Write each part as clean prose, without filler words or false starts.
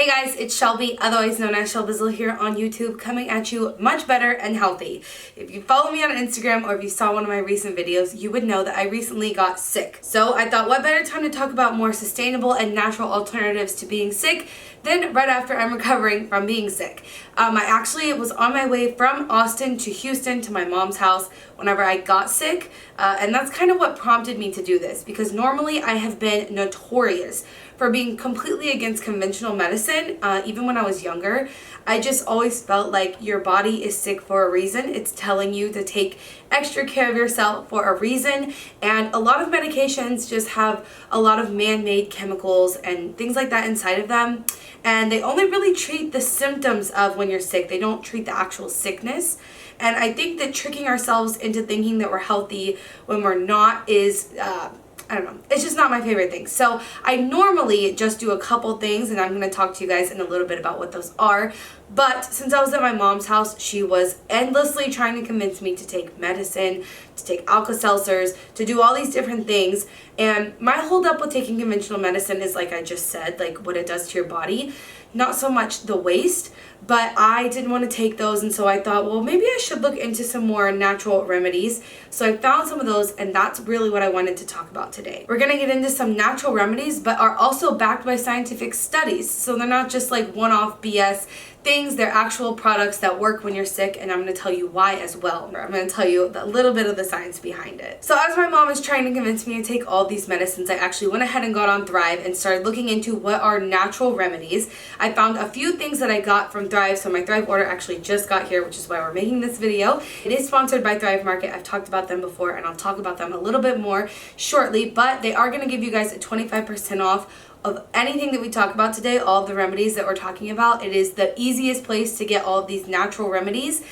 guys, it's Shelby, otherwise known as Shelbizleee here on YouTube, coming at you much better and healthy. If you follow me on Instagram or if you saw one of my recent videos, you would know that I recently got sick. So I thought, what better time to talk about more sustainable and natural alternatives to being sick than right after I'm recovering from being sick. I actually was on my way from Austin to Houston to my mom's house whenever I got sick, and that's kind of what prompted me to do this, because normally I have been notorious for being completely against conventional medicine. Even when I was younger, I just always felt like your body is sick for a reason. It's telling you to take extra care of yourself for a reason, and a lot of medications just have a lot of man-made chemicals and things like that inside of them, and they only really treat the symptoms of when you're sick. They don't treat the actual sickness. And I think that tricking ourselves into thinking that we're healthy when we're not is I don't know, it's just not my favorite thing. So I normally just do a couple things, and I'm going to talk to you guys in a little bit about what those are. But since I was at my mom's house, she was endlessly trying to convince me to take medicine, to take Alka-Seltzers, to do all these different things. And my hold up with taking conventional medicine is, like I just said, like what it does to your body. Not so much the waste, but I didn't want to take those, and so I thought, well, maybe I should look into some more natural remedies. So I found some of those, and that's really what I wanted to talk about today. We're going to get into some natural remedies, but are also backed by scientific studies. So they're not just like one-off BS things, they're actual products that work when you're sick, and I'm going to tell you why as well. I'm going to tell you a little bit of the science behind it. So as my mom was trying to convince me to take all these medicines, I actually went ahead and got on Thrive and started looking into what are natural remedies. I found a few things that I got from Thrive, so my Thrive order actually just got here, which is why we're making this video. It is sponsored by Thrive Market. I've talked about them before, and I'll talk about them a little bit more shortly, but they are going to give you guys a 25% off of anything that we talk about today, all of the remedies that we're talking about. It is the easiest place to get all of these natural remedies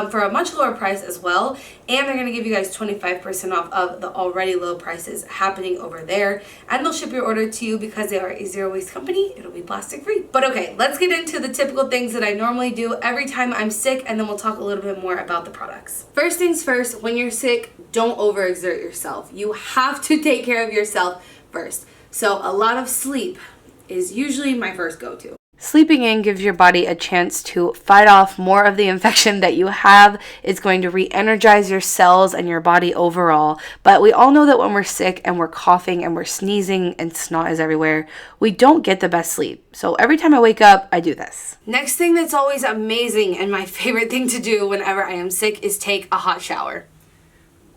for a much lower price as well, and they're going to give you guys 25% off of the already low prices happening over there, and they'll ship your order to you because they are a zero waste company. It'll be plastic free. But okay, let's get into the typical things that I normally do every time I'm sick, and then we'll talk a little bit more about the products. First things first, when you're sick, don't overexert yourself. You have to take care of yourself first. So a lot of sleep is usually my first go-to. Sleeping in gives your body a chance to fight off more of the infection that you have. It's going to re-energize your cells and your body overall. But we all know that when we're sick and we're coughing and we're sneezing and snot is everywhere, we don't get the best sleep. So every time I wake up, I do this. Next thing that's always amazing and my favorite thing to do whenever I am sick is take a hot shower.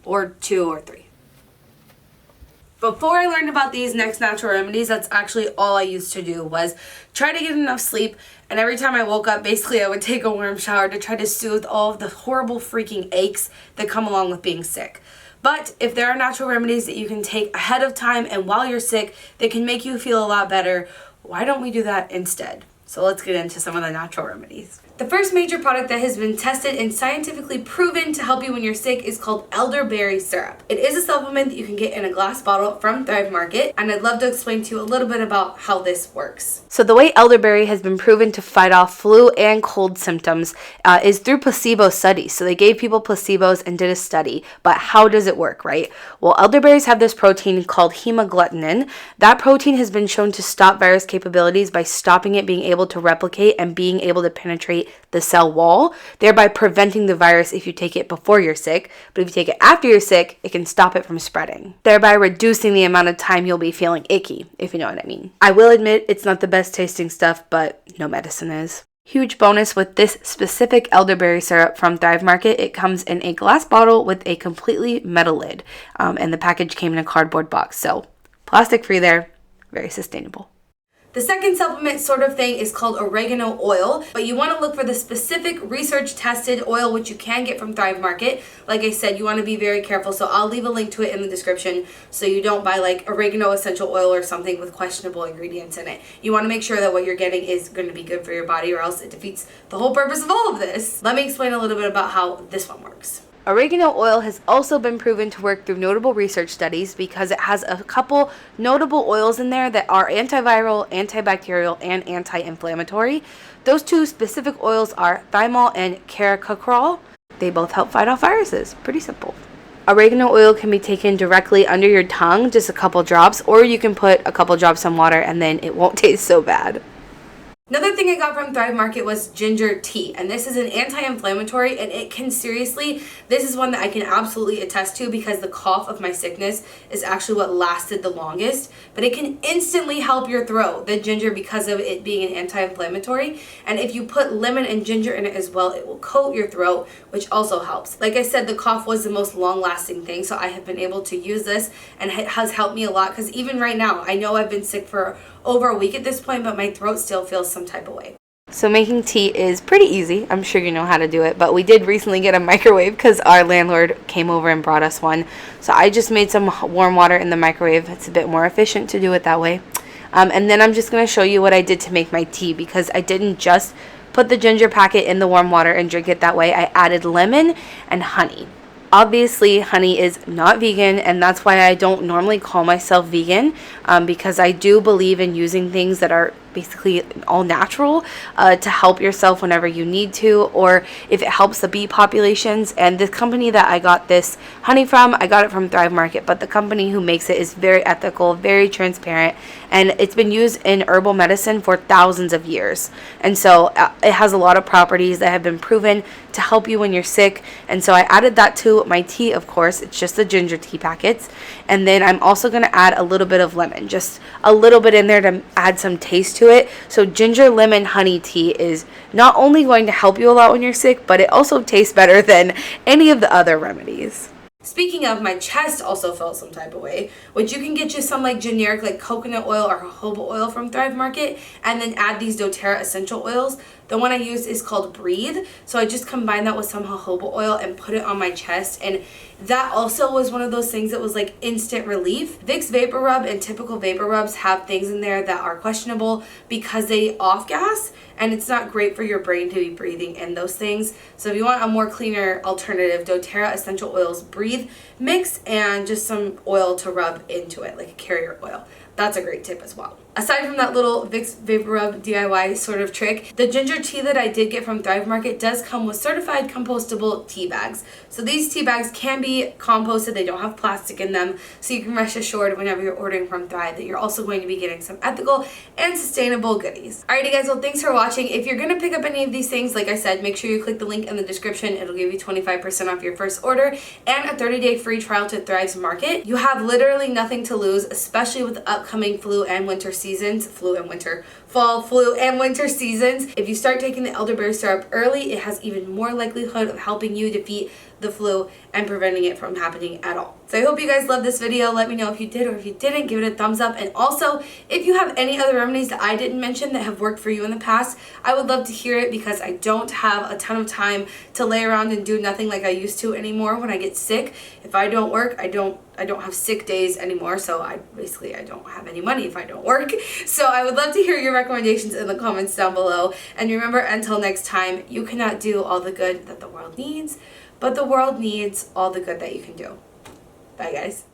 Or 2 or 3. Before I learned about these next natural remedies, that's actually all I used to do, was try to get enough sleep, and every time I woke up, basically I would take a warm shower to try to soothe all of the horrible freaking aches that come along with being sick. But if there are natural remedies that you can take ahead of time and while you're sick that can make you feel a lot better, why don't we do that instead? So let's get into some of the natural remedies. The first major product that has been tested and scientifically proven to help you when you're sick is called Elderberry Syrup. It is a supplement that you can get in a glass bottle from Thrive Market, and I'd love to explain to you a little bit about how this works. So the way elderberry has been proven to fight off flu and cold symptoms is through placebo studies. So they gave people placebos and did a study, but how does it work, right? Well, elderberries have this protein called hemagglutinin. That protein has been shown to stop virus capabilities by stopping it being able to replicate and being able to penetrate the cell wall, thereby preventing the virus if you take it before you're sick. But if you take it after you're sick, it can stop it from spreading, thereby reducing the amount of time you'll be feeling icky, if you know what I mean. I will admit it's not the best tasting stuff, but no medicine is. Huge bonus with this specific elderberry syrup from Thrive Market, it comes in a glass bottle with a completely metal lid, and the package came in a cardboard box, so plastic free there, very sustainable. The second supplement sort of thing is called Oregano Oil, but you want to look for the specific research-tested oil, which you can get from Thrive Market. Like I said, you want to be very careful, so I'll leave a link to it in the description so you don't buy like Oregano Essential Oil or something with questionable ingredients in it. You want to make sure that what you're getting is going to be good for your body, or else it defeats the whole purpose of all of this. Let me explain a little bit about how this one works. Oregano oil has also been proven to work through notable research studies because it has a couple notable oils in there that are antiviral, antibacterial, and anti-inflammatory. Those two specific oils are thymol and caricocrol. They both help fight off viruses. Pretty simple. Oregano oil can be taken directly under your tongue, just a couple drops, or you can put a couple drops in water and then it won't taste so bad. Another thing I got from Thrive Market was ginger tea, and this is an anti-inflammatory, and it can seriously, this is one that I can absolutely attest to because the cough of my sickness is actually what lasted the longest, but it can instantly help your throat, the ginger, because of it being an anti-inflammatory. And if you put lemon and ginger in it as well, it will coat your throat, which also helps. Like I said, the cough was the most long-lasting thing, so I have been able to use this, and it has helped me a lot, because even right now, I know I've been sick for over a week at this point, but my throat still feels some type of way. So making tea is pretty easy. I'm sure you know how to do it, but we did recently get a microwave because our landlord came over and brought us one. So I just made some warm water in the microwave. It's a bit more efficient to do it that way. And then I'm just going to show you what I did to make my tea, because I didn't just put the ginger packet in the warm water and drink it that way. I added lemon and honey. Obviously, honey is not vegan, and that's why I don't normally call myself vegan, because I do believe in using things that are basically all natural to help yourself whenever you need to, or if it helps the bee populations. And the company that I got this honey from, I got it from Thrive Market, but the company who makes it is very ethical, very transparent, and it's been used in herbal medicine for thousands of years. And so it has a lot of properties that have been proven to help you when you're sick. And so I added that to my tea, of course. It's just the ginger tea packets. And then I'm also going to add a little bit of lemon, just a little bit in there to add some taste to it. So ginger lemon honey tea is not only going to help you a lot when you're sick, but it also tastes better than any of the other remedies. Speaking of, my chest also felt some type of way, which you can get you some like generic like coconut oil or jojoba oil from Thrive Market, and then add these doTERRA essential oils. The one I used is called Breathe, so I just combined that with some jojoba oil and put it on my chest, and that also was one of those things that was like instant relief. Vicks Vapor Rub and typical vapor rubs have things in there that are questionable because they off gas, and it's not great for your brain to be breathing in those things. So if you want a more cleaner alternative, doTERRA essential oils Breathe mix and just some oil to rub into it, like a carrier oil. That's a great tip as well. Aside from that little Vicks Vapor Rub DIY sort of trick, the ginger tea that I did get from Thrive Market does come with certified compostable tea bags. So these tea bags can be composted, they don't have plastic in them, so you can rest assured whenever you're ordering from Thrive that you're also going to be getting some ethical and sustainable goodies. Alrighty guys, well thanks for watching. If you're going to pick up any of these things, like I said, make sure you click the link in the description. It'll give you 25% off your first order and a 30-day free trial to Thrive's Market. You have literally nothing to lose, especially with the upcoming fall, flu, and winter seasons. If you start taking the elderberry syrup early, it has even more likelihood of helping you defeat the flu and preventing it from happening at all. So I hope you guys loved this video. Let me know if you did, or if you didn't, give it a thumbs up. And also, if you have any other remedies that I didn't mention that have worked for you in the past, I would love to hear it, because I don't have a ton of time to lay around and do nothing like I used to anymore when I get sick. If I don't work, I don't have sick days anymore, so I don't have any money if I don't work. So I would love to hear your recommendations in the comments down below. And remember, until next time, you cannot do all the good that the world needs, but the world needs all the good that you can do. Bye guys.